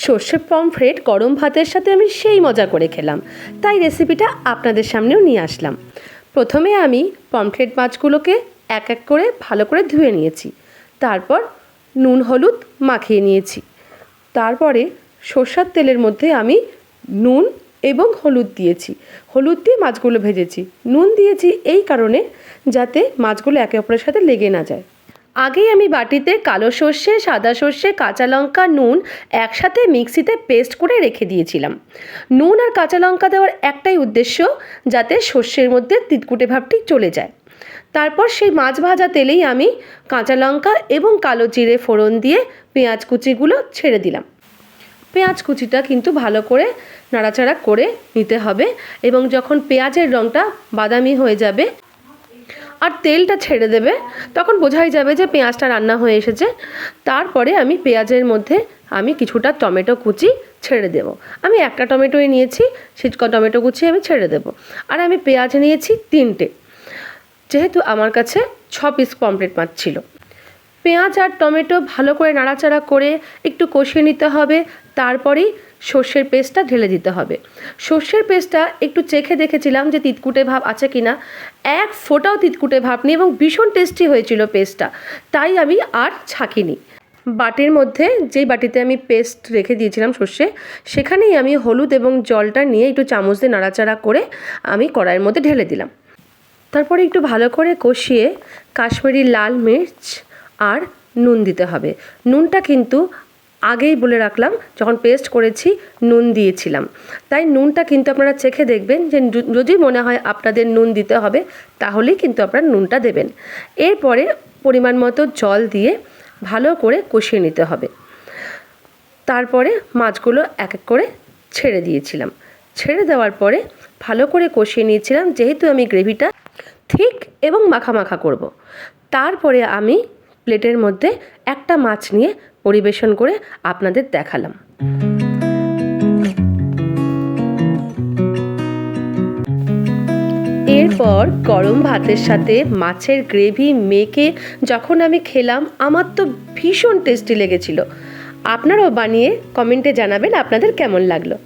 সর্ষে পমফ্রেট গরম ভাতের সাথে আমি সেই মজা করে খেলাম, তাই রেসিপিটা আপনাদের সামনেও নিয়ে আসলাম। প্রথমে আমি পমফ্রেট মাছগুলোকে এক এক করে ভালো করে ধুয়ে নিয়েছি, তারপর নুন হলুদ মাখিয়ে নিয়েছি। তারপরে সর্ষের তেলের মধ্যে আমি নুন এবং হলুদ দিয়েছি, হলুদ দিয়ে মাছগুলো ভেজেছি। নুন দিয়েছি এই কারণে যাতে মাছগুলো একে অপরের সাথে লেগে না যায়। আগেই আমি বাটিতে কালো সর্ষে, সাদা সর্ষে, কাঁচা লঙ্কা, নুন একসাথে মিক্সিতে পেস্ট করে রেখে দিয়েছিলাম। নুন আর কাঁচা লঙ্কা দেওয়ার একটাই উদ্দেশ্য, যাতে সর্ষের মধ্যে তিতকুটে ভাবটি চলে যায়। তারপর সেই মাছ ভাজা তেলেই আমি কাঁচা লঙ্কা এবং কালো জিরে ফোড়ন দিয়ে পেঁয়াজ কুচিগুলো ছেড়ে দিলাম। পেঁয়াজ কুচিটা কিন্তু ভালো করে নাড়াচাড়া করে নিতে হবে, এবং যখন পেঁয়াজের রঙটা বাদামি হয়ে যাবে আর তেলটা ছেড়ে দেবে, তখন বোঝাই যাবে যে পেঁয়াজটা রান্না হয়ে এসেছে। তারপরে আমি পেঁয়াজের মধ্যে আমি কিছুটা টমেটো কুচি ছেড়ে দেব। আমি একটা টমেটোই নিয়েছি, সেই টমেটো কুচি আমি ছেড়ে দেব। আর আমি পেঁয়াজ নিয়েছি 3টে, যেহেতু আমার কাছে 6 পিস পমফ্রেট মাছ ছিল। পেঁয়াজ আর টমেটো ভালো করে নাড়াচাড়া করে একটু কষিয়ে নিতে হবে। তারপরেই সর্ষের পেস্টটা ঢেলে দিতে হবে। সর্ষের পেস্টটা একটু চেখে দেখেছিলাম যে তিতকুটে ভাব আছে কি না, এক ফোঁটাও তিতকুটে ভাব নেই এবং ভীষণ টেস্টি হয়েছিল পেস্টটা, তাই আমি আর ছাঁকিনি। বাটির মধ্যে, যেই বাটিতে আমি পেস্ট রেখে দিয়েছিলাম সর্ষে, সেখানেই আমি হলুদ এবং জলটা নিয়ে একটু চামচ দিয়ে নাড়াচাড়া করে আমি কড়াইয়ের মধ্যে ঢেলে দিলাম। তারপরে একটু ভালো করে কষিয়ে কাশ্মীরি লাল মির্চ আর নুন দিতে হবে। নুনটা কিন্তু আগেই বলে রাখলাম, যখন পেস্ট করেছি নুন দিয়েছিলাম, তাই নুনটা কিন্তু আপনারা চেখে দেখবেন যে যদি মনে হয় আপনাদের নুন দিতে হবে, তাহলেই কিন্তু আপনারা নুনটা দেবেন। এরপরে পরিমাণ মতো জল দিয়ে ভালো করে কষিয়ে নিতে হবে। তারপরে মাছগুলো এক এক করে ছেড়ে দিয়েছিলাম। ছেড়ে দেওয়ার পরে ভালো করে কষিয়ে নিয়েছিলাম, যেহেতু আমি গ্রেভিটা ঠিক এবং মাখা মাখা করব। তারপরে আমি প্লেটের মধ্যে একটা মাছ নিয়ে পরিবেশন করে আপনাদের দেখালাম। এরপর গরম ভাতের সাথে মাছের গ্রেভি মেখে যখন আমি খেলাম, আমার তো ভীষণ টেস্টি লেগেছিল। আপনারাও বানিয়ে কমেন্টে জানাবেন আপনাদের কেমন লাগলো।